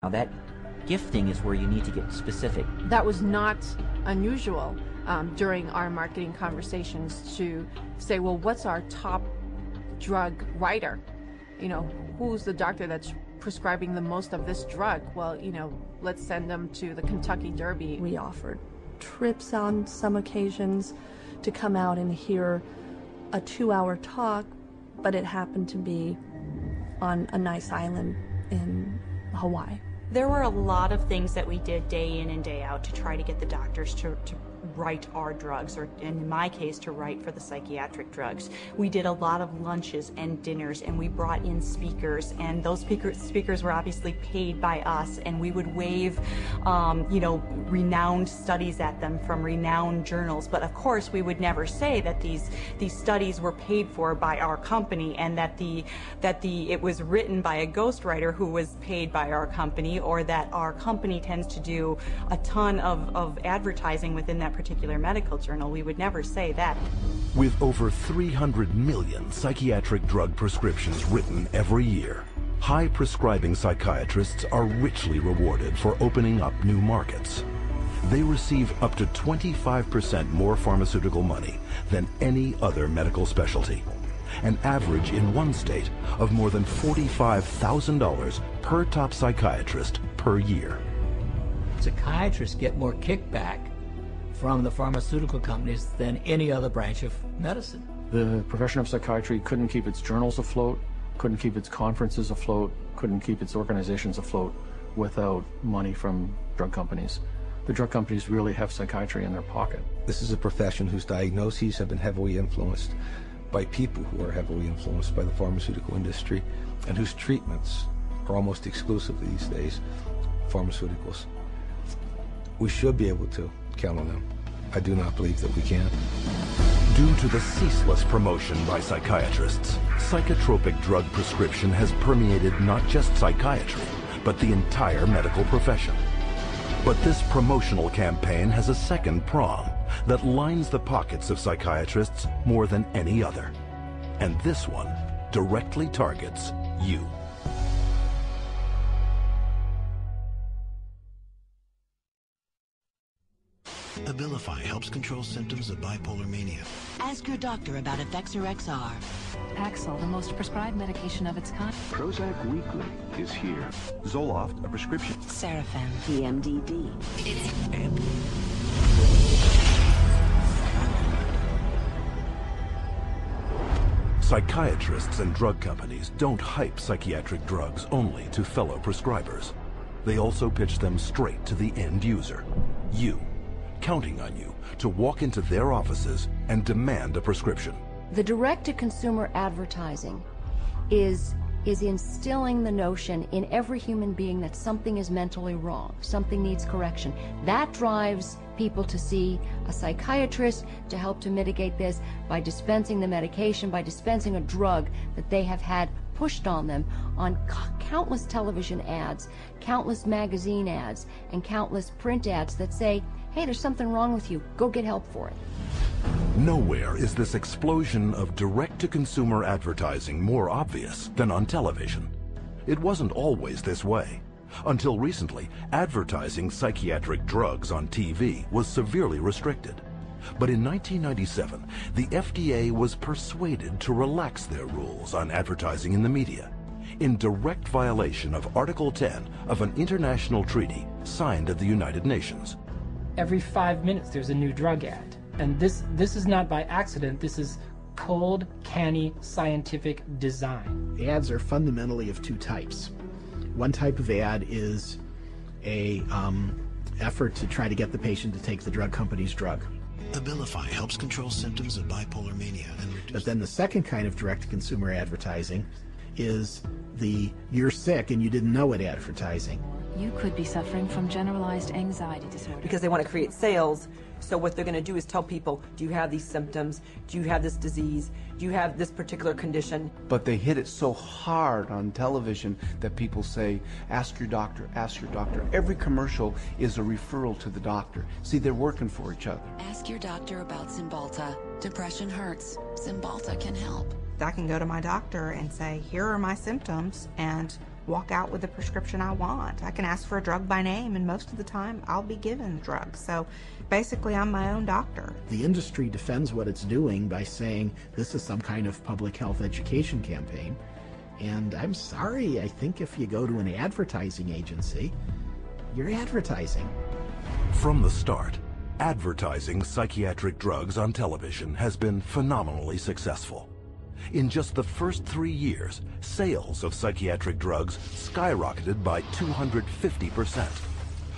Now that gifting is where you need to get specific. That was not unusual during our marketing conversations to say, well, what's our top drug writer? You know, who's the doctor that's prescribing the most of this drug? Well, you know, let's send them to the Kentucky Derby. We offered trips on some occasions to come out and hear a 2-hour talk, but it happened to be on a nice island in Hawaii. There were a lot of things that we did day in and day out to try to get the doctors to write our drugs, or in my case, to write for the psychiatric drugs. We did a lot of lunches and dinners, and we brought in speakers, and those speakers were obviously paid by us, and we would wave, you know, renowned studies at them from renowned journals. But of course, we would never say that these studies were paid for by our company, and that it was written by a ghostwriter who was paid by our company, or that our company tends to do a ton of advertising within that particular medical journal. We would never say that. With over 300 million psychiatric drug prescriptions written every year, high-prescribing psychiatrists are richly rewarded for opening up new markets. They receive up to 25% more pharmaceutical money than any other medical specialty, an average in one state of more than $45,000 per top psychiatrist per year. Psychiatrists get more kickback from the pharmaceutical companies than any other branch of medicine. The profession of psychiatry couldn't keep its journals afloat, couldn't keep its conferences afloat, couldn't keep its organizations afloat without money from drug companies. The drug companies really have psychiatry in their pocket. This is a profession whose diagnoses have been heavily influenced by people who are heavily influenced by the pharmaceutical industry, and whose treatments are almost exclusively these days pharmaceuticals. We should be able to count on them. I do not believe that we can. Due to the ceaseless promotion by psychiatrists, psychotropic drug prescription has permeated not just psychiatry, but the entire medical profession. But this promotional campaign has a second prong that lines the pockets of psychiatrists more than any other. And this one directly targets you. Abilify helps control symptoms of bipolar mania. Ask your doctor about Effexor XR. Paxil, the most prescribed medication of its kind. Prozac Weekly is here. Zoloft, a prescription. Serafem, PMDD. And psychiatrists and drug companies don't hype psychiatric drugs only to fellow prescribers. They also pitch them straight to the end user, you, counting on you to walk into their offices and demand a prescription. The direct-to-consumer advertising is instilling the notion in every human being that something is mentally wrong, something needs correction. That drives people to see a psychiatrist to help to mitigate this by dispensing the medication, by dispensing a drug that they have had pushed on them on countless television ads, countless magazine ads, and countless print ads that say, hey, there's something wrong with you, go get help for it. Nowhere is this explosion of direct-to-consumer advertising more obvious than on television. It wasn't always this way. Until recently, advertising psychiatric drugs on TV was severely restricted. But in 1997, the FDA was persuaded to relax their rules on advertising in the media, in direct violation of Article 10 of an international treaty signed at the United Nations. Every 5 minutes there's a new drug ad. And this is not by accident. This is cold, canny, scientific design. The ads are fundamentally of two types. One type of ad is a effort to try to get the patient to take the drug company's drug. Abilify helps control symptoms of bipolar mania and reduce... But then the second kind of direct-to-consumer advertising is the you're sick and you didn't know it advertising. You could be suffering from generalized anxiety disorder. Because they want to create sales, so what they're going to do is tell people, do you have these symptoms? Do you have this disease? Do you have this particular condition? But they hit it so hard on television that people say, ask your doctor, ask your doctor. Every commercial is a referral to the doctor. See, they're working for each other. Ask your doctor about Cymbalta. Depression hurts. Cymbalta can help. I can go to my doctor and say, here are my symptoms, and walk out with the prescription I want. I can ask for a drug by name, and most of the time I'll be given the drug. So basically I'm my own doctor. The industry defends what it's doing by saying this is some kind of public health education campaign. And I'm sorry, I think if you go to an advertising agency, you're advertising. From the start, advertising psychiatric drugs on television has been phenomenally successful. In just the first 3 years, sales of psychiatric drugs skyrocketed by 250%.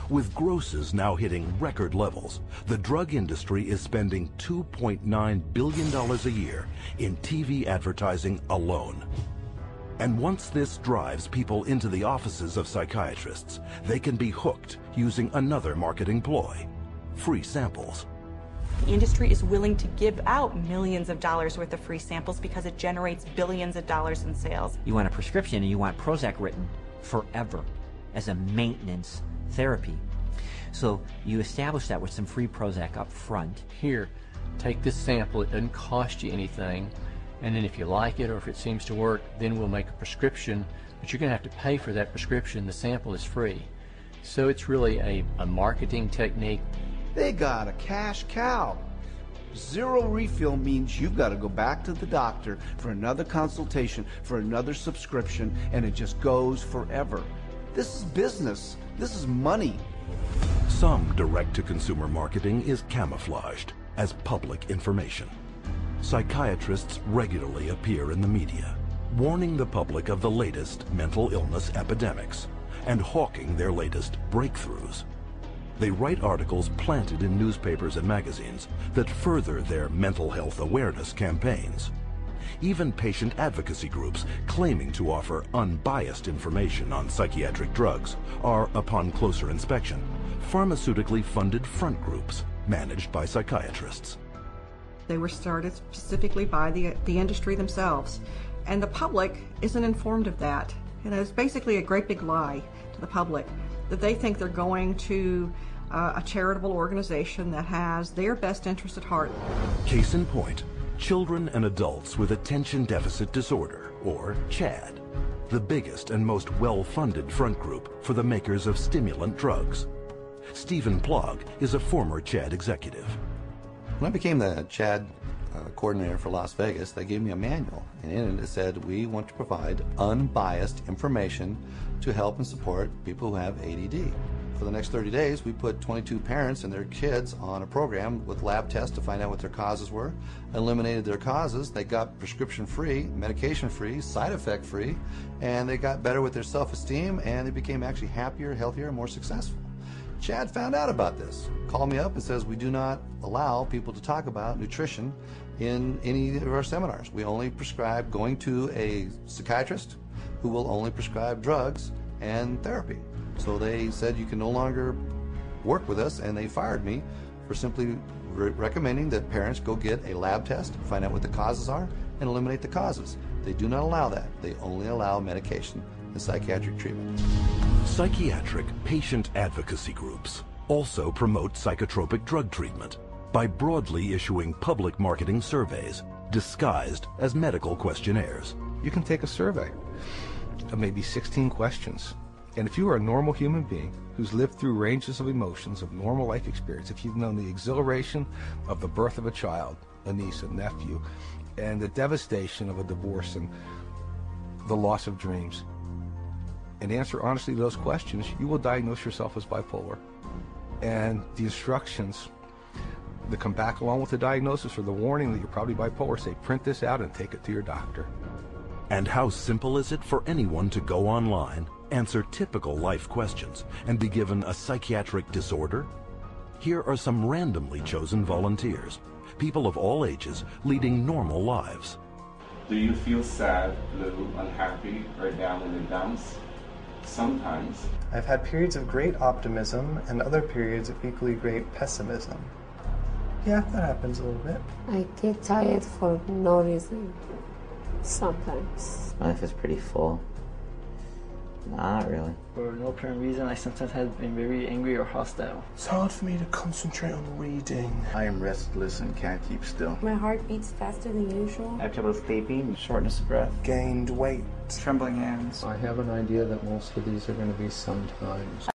With grosses now hitting record levels, the drug industry is spending $2.9 billion a year in TV advertising alone. And once this drives people into the offices of psychiatrists, they can be hooked using another marketing ploy: free samples. The industry is willing to give out millions of dollars worth of free samples because it generates billions of dollars in sales. You want a prescription and you want Prozac written forever as a maintenance therapy. So you establish that with some free Prozac up front. Here, take this sample, it doesn't cost you anything, and then if you like it or if it seems to work, then we'll make a prescription, but you're going to have to pay for that prescription. The sample is free. So it's really a marketing technique. They got a cash cow. Zero refill means you've got to go back to the doctor for another consultation, for another subscription, and it just goes forever. This is business. This is money. Some direct-to-consumer marketing is camouflaged as public information. Psychiatrists regularly appear in the media, warning the public of the latest mental illness epidemics and hawking their latest breakthroughs. They write articles planted in newspapers and magazines that further their mental health awareness campaigns. Even patient advocacy groups claiming to offer unbiased information on psychiatric drugs are, upon closer inspection, pharmaceutically funded front groups managed by psychiatrists. They were started specifically by the industry themselves, and the public isn't informed of that. You know, it's basically a great big lie to the public that they think they're going to a charitable organization that has their best interest at heart. Case in point, children and adults with attention deficit disorder, or CHAD, the biggest and most well-funded front group for the makers of stimulant drugs. Stephen Plog is a former CHAD executive. When I became the CHAD coordinator for Las Vegas, they gave me a manual, and in it said, we want to provide unbiased information to help and support people who have ADD. For the next 30 days, we put 22 parents and their kids on a program with lab tests to find out what their causes were, eliminated their causes, they got prescription-free, medication-free, side effect-free, and they got better with their self-esteem, and they became actually happier, healthier, and more successful. CHAD found out about this, called me up and says, we do not allow people to talk about nutrition in any of our seminars. We only prescribe going to a psychiatrist who will only prescribe drugs and therapy. So they said you can no longer work with us, and they fired me for simply recommending that parents go get a lab test, find out what the causes are, and eliminate the causes. They do not allow that. They only allow medication and psychiatric treatment. Psychiatric patient advocacy groups also promote psychotropic drug treatment by broadly issuing public marketing surveys disguised as medical questionnaires. You can take a survey of maybe 16 questions. And if you are a normal human being who's lived through ranges of emotions of normal life experience, if you've known the exhilaration of the birth of a child, a niece, a nephew, and the devastation of a divorce and the loss of dreams, and answer honestly to those questions, you will diagnose yourself as bipolar. And the instructions that come back along with the diagnosis or the warning that you're probably bipolar say, print this out and take it to your doctor. And how simple is it for anyone to go online, answer typical life questions, and be given a psychiatric disorder? Here are some randomly chosen volunteers, people of all ages leading normal lives. Do you feel sad, blue, unhappy, or down in the dumps? Sometimes. I've had periods of great optimism and other periods of equally great pessimism. Yeah, that happens a little bit. I get tired for no reason. Sometimes. Life is pretty full. Not really. For no apparent reason, I sometimes have been very angry or hostile. It's hard for me to concentrate on reading. I am restless and can't keep still. My heart beats faster than usual. I have trouble sleeping, shortness of breath, gained weight, trembling hands. I have an idea that most of these are going to be sometimes.